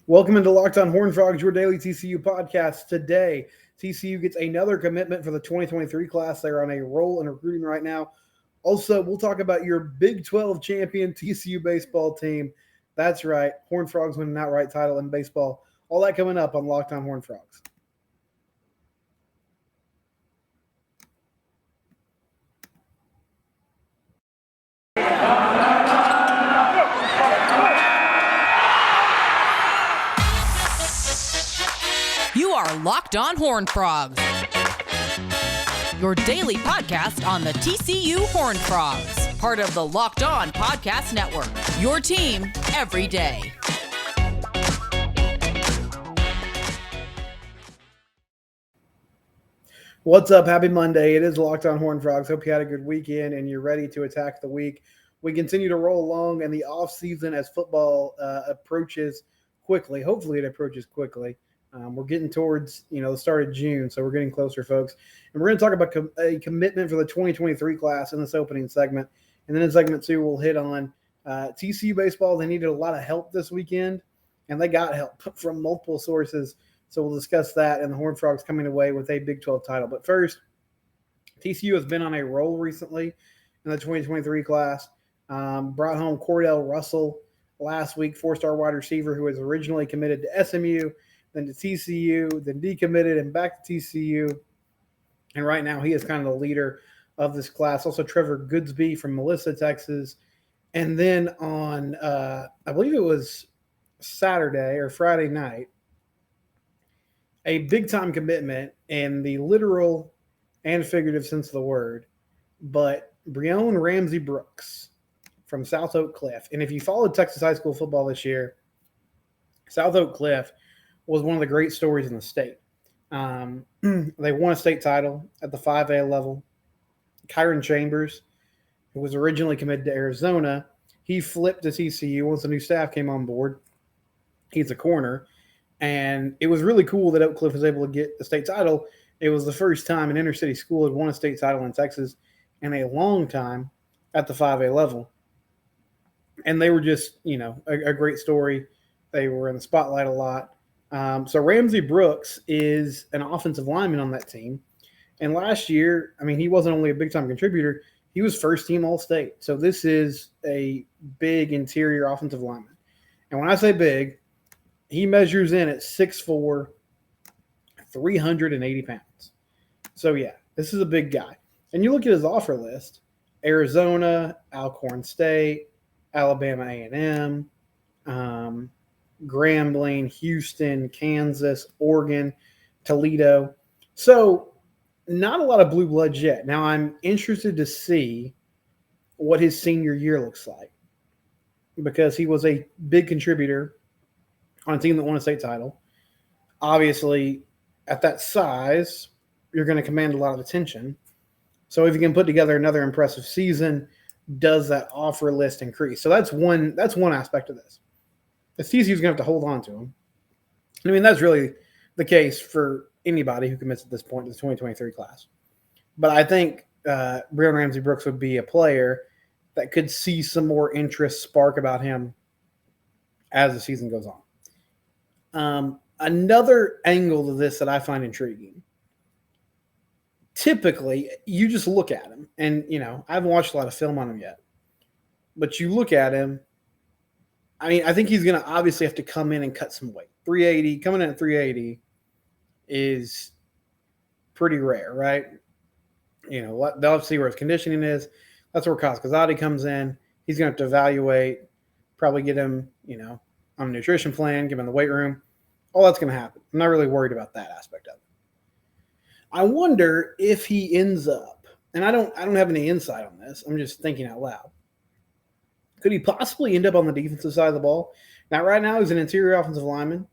Welcome into Locked On Horned Frogs, your daily TCU podcast. Today, TCU gets another commitment for the 2023 class. They're on a roll in recruiting right now. Also, we'll talk about your Big 12 champion TCU baseball team. That's right, Horned Frogs win an outright title in baseball. All that coming up on Locked On Horned Frogs. You are Locked On Horned Frogs, your daily podcast on the TCU Horned Frogs, part of the Locked On Podcast Network, your team every day. What's up? Happy Monday. It is Locked On Horned Frogs. Hope you had a good weekend and you're ready to attack the week. We continue to roll along in the offseason as football approaches quickly. Hopefully it approaches quickly. We're getting towards, the start of June, so we're getting closer, folks. And we're going to talk about a commitment for the 2023 class in this opening segment. And then in segment 2, we'll hit on TCU baseball. They needed a lot of help this weekend, and they got help from multiple sources. So we'll discuss that and the Horned Frogs coming away with a Big 12 title. But first, TCU has been on a roll recently in the 2023 class. Brought home Cordell Russell last week, four-star wide receiver who was originally committed to SMU, then to TCU, then decommitted and back to TCU. And right now he is kind of the leader of this class. Also Trevor Goodsby from Melissa, Texas. And then on, I believe it was Saturday or Friday night, a big-time commitment in the literal and figurative sense of the word, but Breon Ramsey Brooks from South Oak Cliff. And if you followed Texas high school football this year, South Oak Cliff was one of the great stories in the state. They won a state title at the 5A level. Kyron Chambers, who was originally committed to Arizona, he flipped to TCU once the new staff came on board. He's a corner. And it was really cool that Oak Cliff was able to get the state title. It was the first time an inner city school had won a state title in Texas in a long time at the 5A level. And they were just, a great story. They were in the spotlight a lot. So Ramsey Brooks is an offensive lineman on that team. And last year, he wasn't only a big-time contributor, he was first-team All-State. So this is a big interior offensive lineman. And when I say big, he measures in at 6'4", 380 pounds. So, yeah, this is a big guy. And you look at his offer list, Arizona, Alcorn State, Alabama A&M, Grambling, Houston, Kansas, Oregon, Toledo. So not a lot of blue bloods yet. Now I'm interested to see what his senior year looks like because he was a big contributor on a team that won a state title. Obviously, at that size, you're going to command a lot of attention. So if you can put together another impressive season, does that offer list increase? So that's one aspect of this. The TCU is going to have to hold on to him. That's really the case for anybody who commits at this point to the 2023 class. But I think Breon Ramsey Brooks would be a player that could see some more interest spark about him as the season goes on. Another angle to this that I find intriguing. Typically, you just look at him, and, I haven't watched a lot of film on him yet. But you look at him, I think he's going to obviously have to come in and cut some weight. 380, coming in at 380 is pretty rare, right? They'll have to see where his conditioning is. That's where Kazkazadi comes in. He's going to have to evaluate, probably get him, on a nutrition plan, get him in the weight room. All that's going to happen. I'm not really worried about that aspect of it. I wonder if he ends up, and I don't have any insight on this. I'm just thinking out loud. Could he possibly end up on the defensive side of the ball? Now, right now, he's an interior offensive lineman.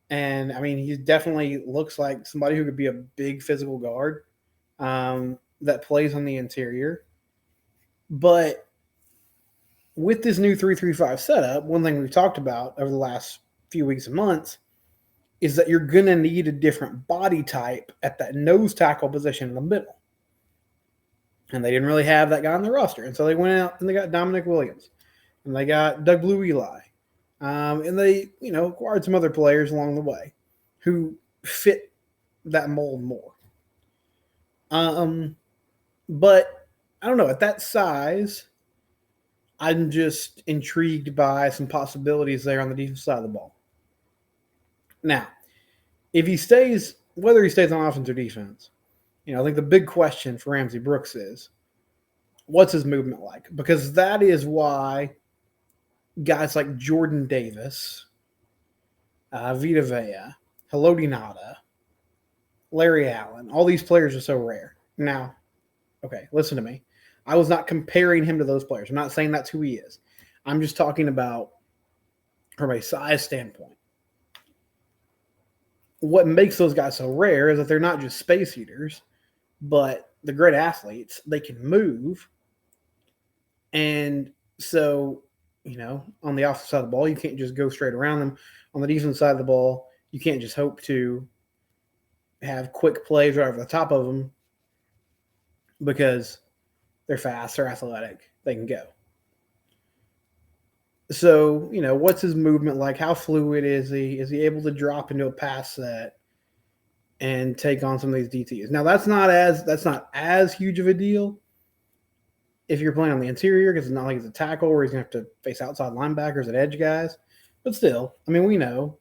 And, he definitely looks like somebody who could be a big physical guard that plays on the interior. But with this new 3-3-5 setup, one thing we've talked about over the last few weeks and months is that you're going to need a different body type at that nose tackle position in the middle. And they didn't really have that guy on the roster. And so they went out and they got Dominic Williams. And they got Doug Blue Eli. And they, acquired some other players along the way who fit that mold more. But I don't know, at that size, I'm just intrigued by some possibilities there on the defensive side of the ball. Now, if he stays, whether he stays on offense or defense, I think the big question for Ramsey Brooks is what's his movement like? Because that is why guys like Jordan Davis, Vita Vea, Haloti Nada, Larry Allen, all these players are so rare. Now, okay, listen to me. I was not comparing him to those players. I'm not saying that's who he is. I'm just talking about from a size standpoint. What makes those guys so rare is that they're not just space eaters, but the great athletes. They can move. And so, on the offensive side of the ball, you can't just go straight around them. On the defensive side of the ball, you can't just hope to have quick plays right over the top of them because they're fast, they're athletic, they can go. So, what's his movement like? How fluid is he? Is he able to drop into a pass set and take on some of these DTs? Now, that's not as huge of a deal if you're playing on the interior because it's not like it's a tackle where he's going to have to face outside linebackers and edge guys. But still, we know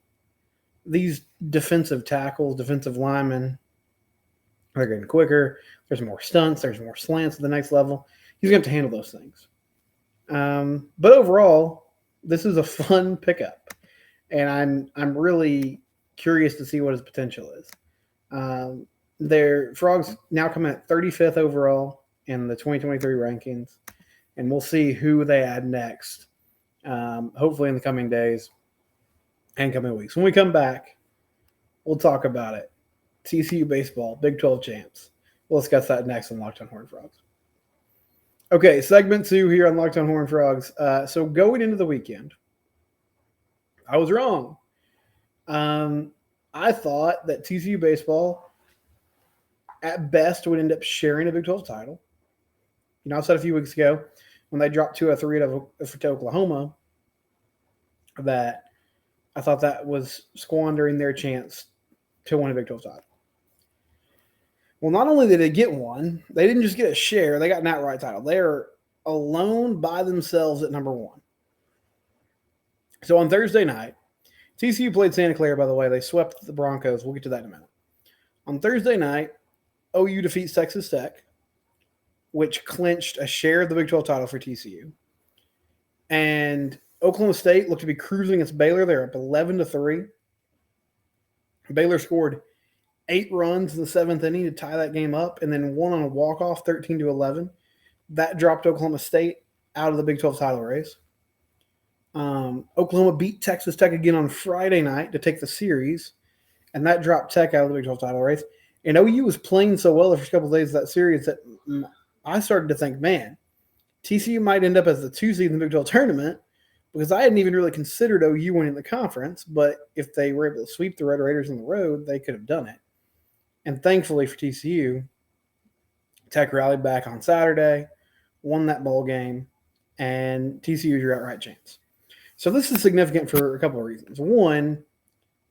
these defensive tackles, defensive linemen, they're getting quicker. There's more stunts. There's more slants at the next level. He's going to have to handle those things. But overall, this is a fun pickup, and I'm really curious to see what his potential is. Their Frogs now come at 35th overall in the 2023 rankings, and we'll see who they add next, hopefully in the coming days and coming weeks. When we come back, we'll talk about it. TCU baseball, Big 12 champs. We'll discuss that next on Locked on Horned Frogs. Okay, segment 2 here on Locked on Horned Frogs. So going into the weekend, I was wrong. I thought that TCU baseball, at best, would end up sharing a Big 12 title. I said a few weeks ago when they dropped 2-3 to Oklahoma that I thought that was squandering their chance to win a Big 12 title. Well, not only did they get one, they didn't just get a share, they got an outright title. They're alone by themselves at number 1. So on Thursday night, TCU played Santa Clara, by the way. They swept the Broncos. We'll get to that in a minute. On Thursday night, OU defeats Texas Tech, which clinched a share of the Big 12 title for TCU. And Oklahoma State looked to be cruising against Baylor. They're up 11-3. Baylor scored 8 runs in the 7th inning to tie that game up, and then won on a walk-off 13-11. That dropped Oklahoma State out of the Big 12 title race. Oklahoma beat Texas Tech again on Friday night to take the series, and that dropped Tech out of the Big 12 title race. And OU was playing so well the first couple of days of that series that I started to think, man, TCU might end up as the 2 seed in the Big 12 tournament because I hadn't even really considered OU winning the conference, but if they were able to sweep the Red Raiders on the road, they could have done it. And thankfully for TCU, Tech rallied back on Saturday, won that ball game, and TCU is your outright chance. So this is significant for a couple of reasons. One,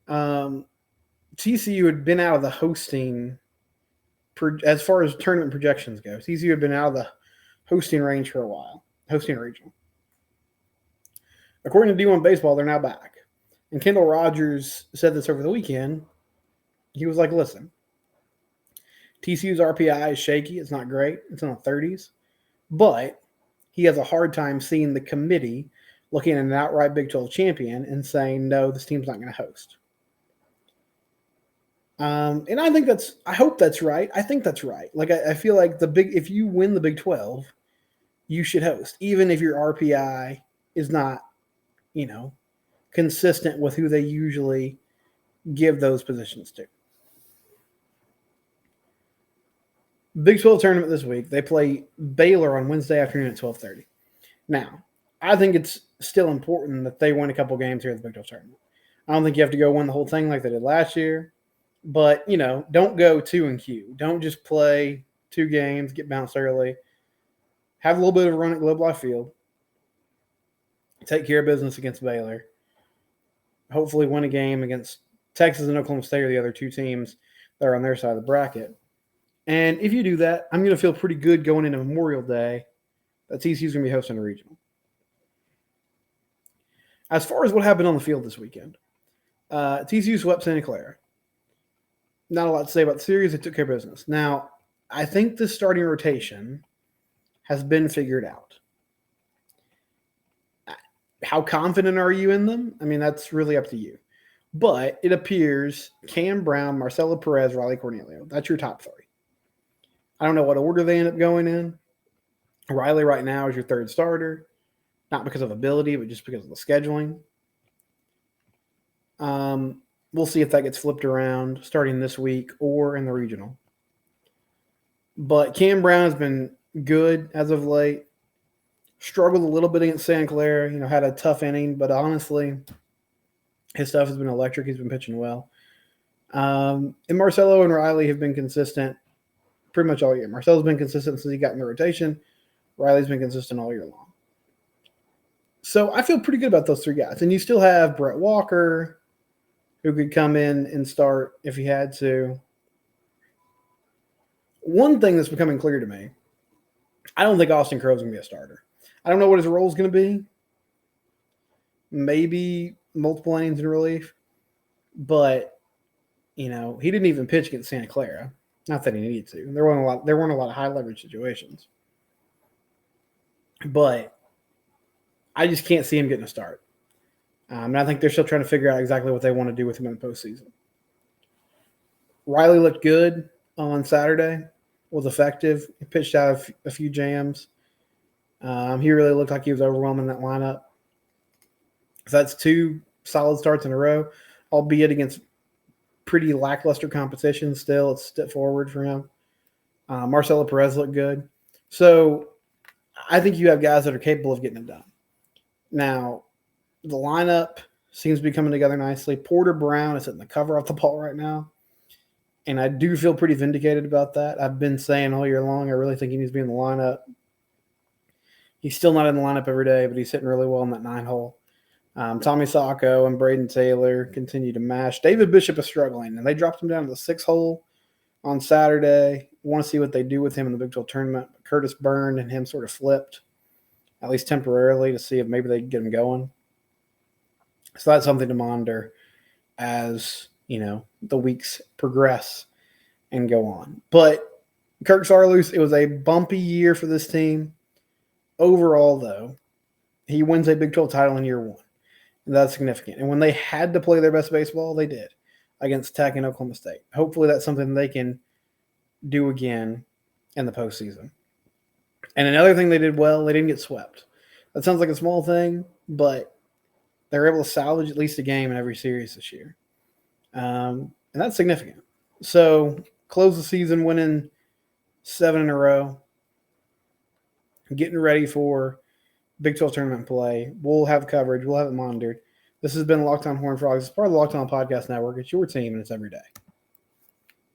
TCU had been out of the hosting, as far as tournament projections go. TCU had been out of the hosting range for a while, hosting a regional. According to D1 Baseball, they're now back. And Kendall Rogers said this over the weekend. He was like, listen, TCU's RPI is shaky. It's not great. It's in the 30s. But he has a hard time seeing the committee looking at an outright Big 12 champion and saying, no, this team's not going to host. And I hope that's right. I think that's right. Like, I feel like if you win the Big 12, you should host, even if your RPI is not, consistent with who they usually give those positions to. Big 12 tournament this week. They play Baylor on Wednesday afternoon at 12:30. Now, I think it's still important that they win a couple games here at the Big 12 tournament. I don't think you have to go win the whole thing like they did last year. But, don't go 2-Q. Don't just play 2 games, get bounced early. Have a little bit of a run at Globe Life Field. Take care of business against Baylor. hopefully win a game against Texas and Oklahoma State are the other two teams that are on their side of the bracket. And if you do that, I'm going to feel pretty good going into Memorial Day that TCU is going to be hosting a regional. As far as what happened on the field this weekend, TCU swept Santa Clara. Not a lot to say about the series. They took care of business. Now, I think the starting rotation has been figured out. How confident are you in them? I mean, that's really up to you. But it appears Cam Brown, Marcelo Perez, Riley Cornelio. That's your top three. I don't know what order they end up going in. Riley right now is your third starter. Not because of ability, but just because of the scheduling. We'll see if that gets flipped around starting this week or in the regional. But Cam Brown has been good as of late. Struggled a little bit against Santa Clara. Had a tough inning, but honestly, his stuff has been electric. He's been pitching well. And Marcelo and Riley have been consistent pretty much all year. Marcelo's been consistent since he got in the rotation. Riley's been consistent all year long. So I feel pretty good about those three guys. And you still have Brett Walker, who could come in and start if he had to. One thing that's becoming clear to me, I don't think Austin Crow's going to be a starter. I don't know what his role is going to be. Maybe multiple innings in relief. But, he didn't even pitch against Santa Clara. Not that he needed to. There weren't a lot of high leverage situations. But I just can't see him getting a start. And I think they're still trying to figure out exactly what they want to do with him in the postseason. Riley looked good on Saturday, was effective. He pitched out a few jams. He really looked like he was overwhelming that lineup. So that's two solid starts in a row, albeit against pretty lackluster competition still. It's a step forward for him. Marcelo Perez looked good. So I think you have guys that are capable of getting it done. Now, the lineup seems to be coming together nicely. Porter Brown is hitting the cover off the ball right now. And I do feel pretty vindicated about that. I've been saying all year long, I really think he needs to be in the lineup. He's still not in the lineup every day, but he's hitting really well in that 9-hole. Tommy Sacco and Braden Taylor continue to mash. David Bishop is struggling, and they dropped him down to the 6-hole on Saturday. Want to see what they do with him in the Big 12 tournament. Curtis Byrne and him sort of flipped, at least temporarily, to see if maybe they can get him going. So that's something to monitor as, the weeks progress and go on. But Kirk Saarloos, it was a bumpy year for this team. Overall, though, he wins a Big 12 title in year one. And that's significant. And when they had to play their best baseball, they did against Tech and Oklahoma State. Hopefully that's something they can do again in the postseason. And another thing they did well, they didn't get swept. That sounds like a small thing, but they're able to salvage at least a game in every series this year. And that's significant. So close the season winning 7 in a row, getting ready for Big 12 tournament play. We'll have coverage. We'll have it monitored. This has been Locked On Horned Frogs. It's part of the Locked On Podcast Network. It's your team, and it's every day.